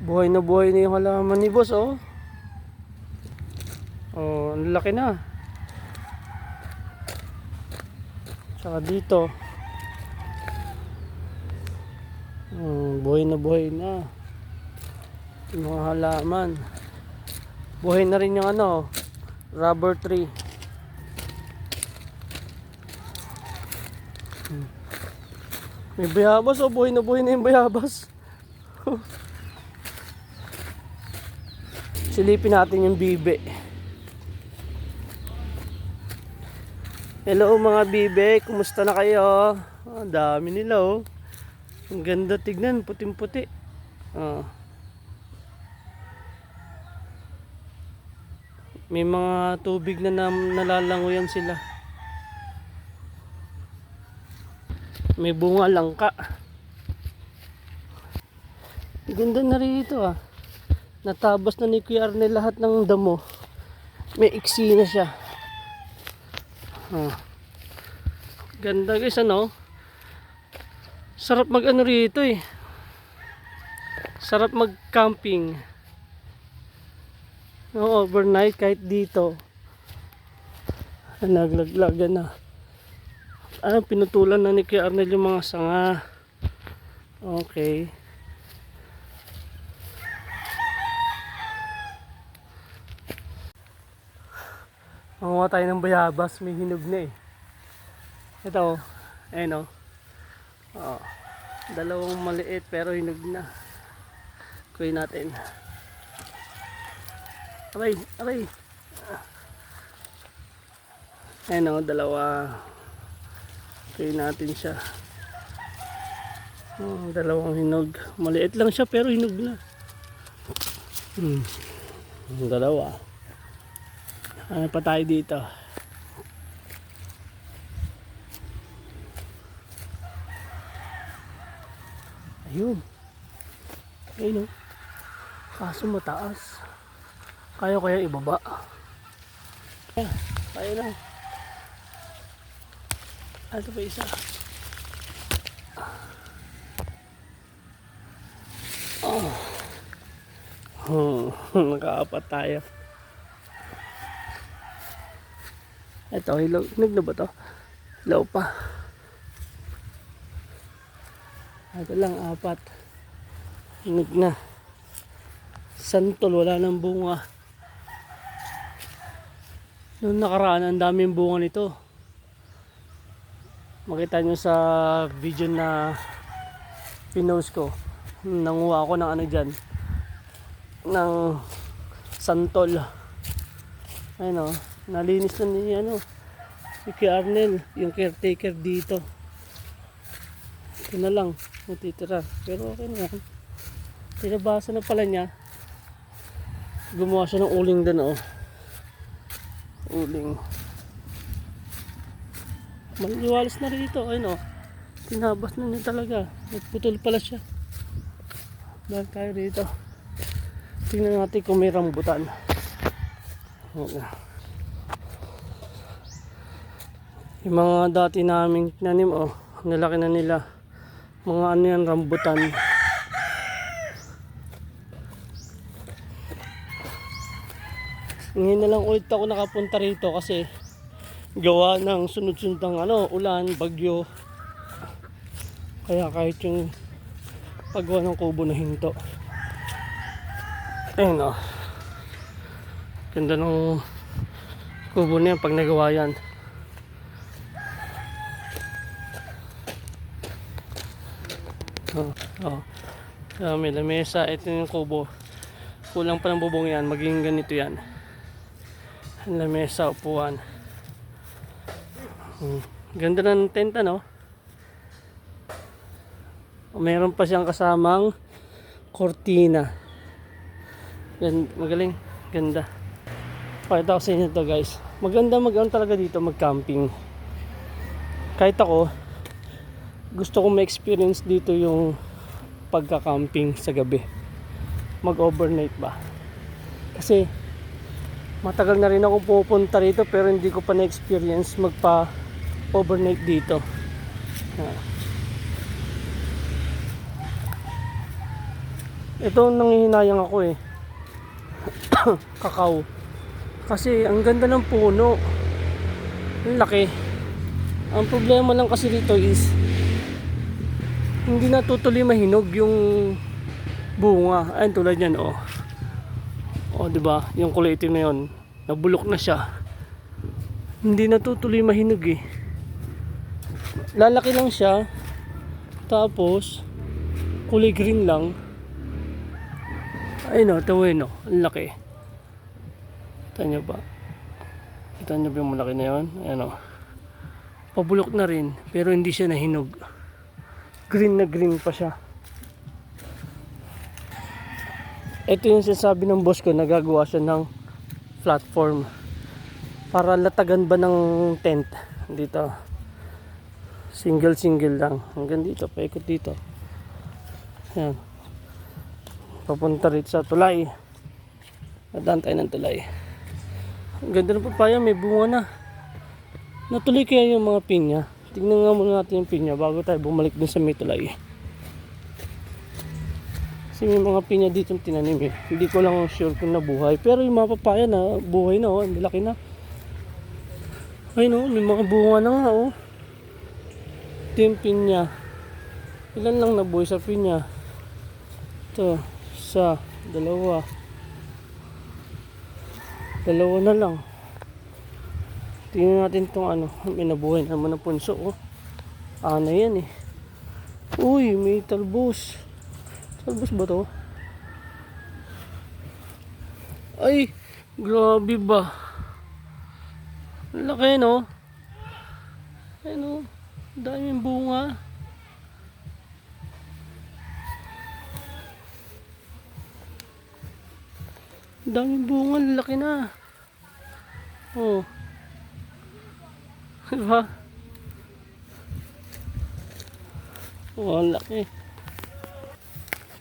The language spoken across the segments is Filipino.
buhay na yung halaman ni boss, oh. Oh, ang laki na. Tsaka dito. Buhay na. Yung mga halaman. Buhay na rin yung ano, rubber tree. May bayabas, oh. Buhay na yung bayabas. Silipin natin yung bibe. Hello mga bibe, kumusta na kayo? Ang dami nila, oh. Ang ganda tignan, puting-puti. May mga tubig na nalalangoyan sila. May bunga langka. Ganda na rito, ah. Natabas na ni Kuya Arnel lahat ng damo. May iksi na siya. Ganda guys, ano? Sarap mag ano rito, eh. Sarap mag camping. No, overnight kahit dito. Naglaglagan na. Pinutulan na ni Kuya Arnel yung mga sanga. Okay. Manguha tayo ng bayabas, may hinog na, eh. Ito, ayun, oh. Dalawang maliit pero hinog na. Kuyin natin. Aray. Ayun, oh, dalawa. Kuyin natin siya. Dalawang hinog. Maliit lang siya pero hinog na. Dalawa. Ano pa tayo dito? Ayun. Ayun, oh. Kaso mataas. Kaya ibaba. Kaya lang. Ito pa isa. Nakaapat tayo. Ito, hinog na ba to? Hilaw pa. Ito lang, apat. Hinog na. Santol, wala nang bunga. Noong nakaraan, ang daming bunga nito. Makita nyo sa video na pinost ko. Nanguha ako ng ano dyan. Ng santol. Ayun, oh. Nalinis na niya, si Kuya Arnel, yung caretaker dito. Ito na lang natitira, pero okay na. Tinabasa na pala niya. Gumawa siya ng uling doon, oh. Uling. Maliwalas na rito, ayun, oh. Tinabas na niya talaga. Nagputol pala siya. Dahil tayo rito. Tingnan natin kung may rambutan. Yung mga dati naming tinanim, oh, nilaki na nila. Mga ano yan, rambutan. Ngayon na lang ulit ako nakapunta rito kasi gawa ng sunod-sunod ng ulan, bagyo. Kaya kahit yung paggawa ng kubo na hinto. Ayun, oh. Ganda ng kubo na yan pag nagawa yan. May lamesa. Ito yung kubo. Kulang pa ng bubong yan. Maging ganito yan. Lamesa, upuan. Ganda ng tenta, no? Meron pa siyang kasamang kortina. Magaling. Ganda. Pakita ko sa inyo to, guys. Maganda talaga dito mag-camping. Kahit ako, gusto kong ma-experience dito yung pagka-camping sa gabi. Mag-overnight ba? Kasi matagal na rin akong pupunta rito pero hindi ko pa na-experience magpa-overnight dito. Ito ang nangihinayang ako eh. Kakao. Kasi ang ganda ng puno. Ang laki. Ang problema lang kasi dito is hindi natutuloy mahinog yung bunga. Ayun tulad yan oh. Oh, 'di ba? Yung kulay itim na 'yon, nabulok na siya. Hindi natutuloy mahinog eh. Lalaki lang siya. Tapos kulay green lang. Ayun oh, tawin oh, ang laki. Kita nyo ba? Kita nyo ba yung malaki na 'yon? Ayan oh. Pabulok na rin, pero hindi siya nahinog. Green na green pa siya. Ito yung sinasabi ng boss ko, nagagawa siya ng platform para latagan ba ng tent dito. Single lang hanggang dito, paikot dito. Ayan, papunta rin sa tulay. Nadaan tayo ng tulay. Ang ganda ng papaya, may bunga na. Natuloy kaya yung mga pinya. Tingnan nga muna natin yung pinya bago tayo bumalik dun sa may tulay. Kasi may mga pinya dito tinanim eh. Hindi ko lang sure kung nabuhay. Pero yung mga papaya na buhay na oh. Ang laki na. Ay no, may mga bunga na nga oh. Ito yung pinya. Ilan lang nabuhay sa pinya? Ito, isa, dalawa. Dalawa na lang. Tingnan natin itong ano. May nabuhay naman ng punso oh. Ano yan eh. Uy, may talbos. Talbos ba to? Ay, grabe ba? Laki no? Ano? Daming bunga. Daming bunga, laki na. Oh. Diba? Oh, ang laki.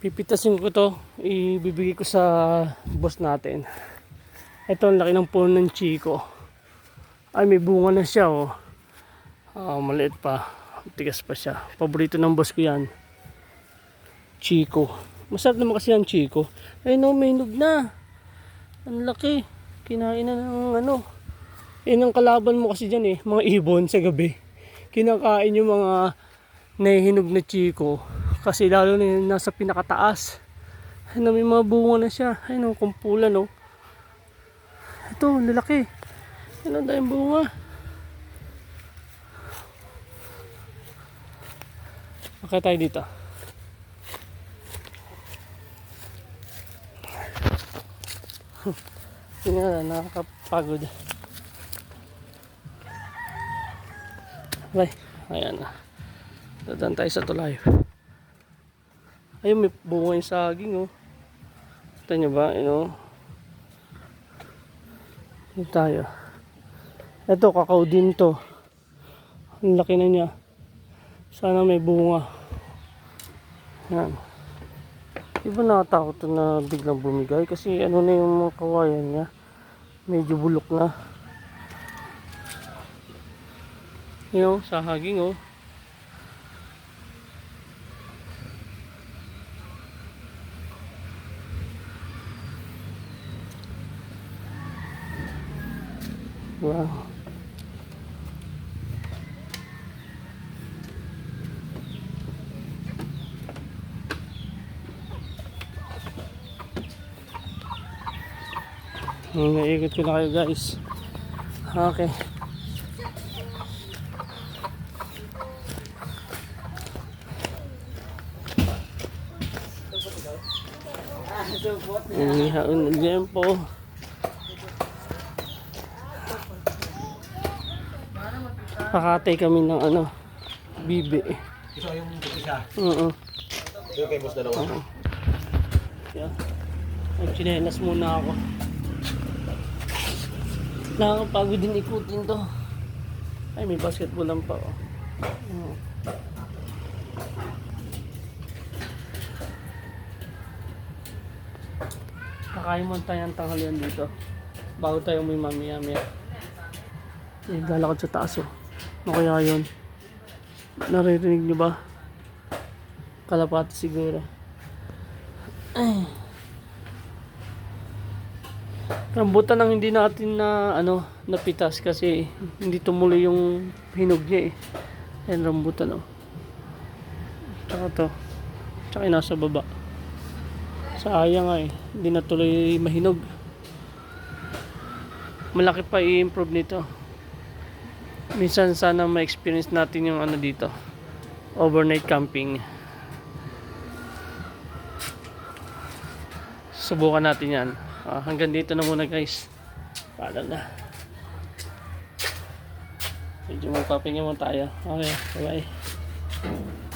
Pipitasin ko to, ibibigay ko sa boss natin. Ito ang laki ng puno ng chiko. Ay, may bunga na siya oh. Maliit pa, tigas pa siya. Paborito ng boss ko yan, chiko. Masarap naman kasi yan chiko. Ay no, may hinog na. Ang laki. Kinain na ng ano. Ang kalaban mo kasi dyan eh, mga ibon sa gabi. Kinakain yung mga nahihinog na chiko. Kasi lalo na yung nasa pinakataas. Ay, may mga bunga na siya. Ay no, kumpulan no. Ito, lalaki. Ano dahil bunga. Okay tayo dito. Yun nga, nakakapagod. Okay, ayan na. Dadaan tayo sa tulay. Ayun, may bunga yung saging oh. Kita nyo ba? Ayun oh. Dito tayo. Ito, kakao din to. Ang laki na niya. Sana may bunga. Yan. Diba nakatakot na biglang bumigay? Kasi ano na yung mga kawayan niya. Medyo bulok na. Yun, sa haging oh. Wow. Naikot ko na kayo guys. Okay. Inihaon na dyan po. Pakatay kami ng ano, bibi. Ito yung isa. Ito kay boss dalawa. Yeah. Magchinelas muna ako. Nakakapagod din ikutin to. Ay, may basketball lang pa oh. Kakain mo tayo ng tanghalian dito bago tayo may mamaya-maya. Lalakad sa taas oh. Ano kaya yun? Naririnig nyo ba? Kalapati siguro. Ay. Rambutan ang hindi natin na napitas kasi hindi tumuloy yung hinog niya eh. Ayan rambutan oh. Tsaka to. Tsaka yung nasa baba. Sayang nga eh. Hindi na tuloy mahinog. Malaki pa i-improve nito. Minsan sana ma-experience natin yung dito. Overnight camping. Subukan natin yan. Hanggang dito na muna guys. Paalam na. Medyo magpapahinga muna tayo. Okay, bye bye.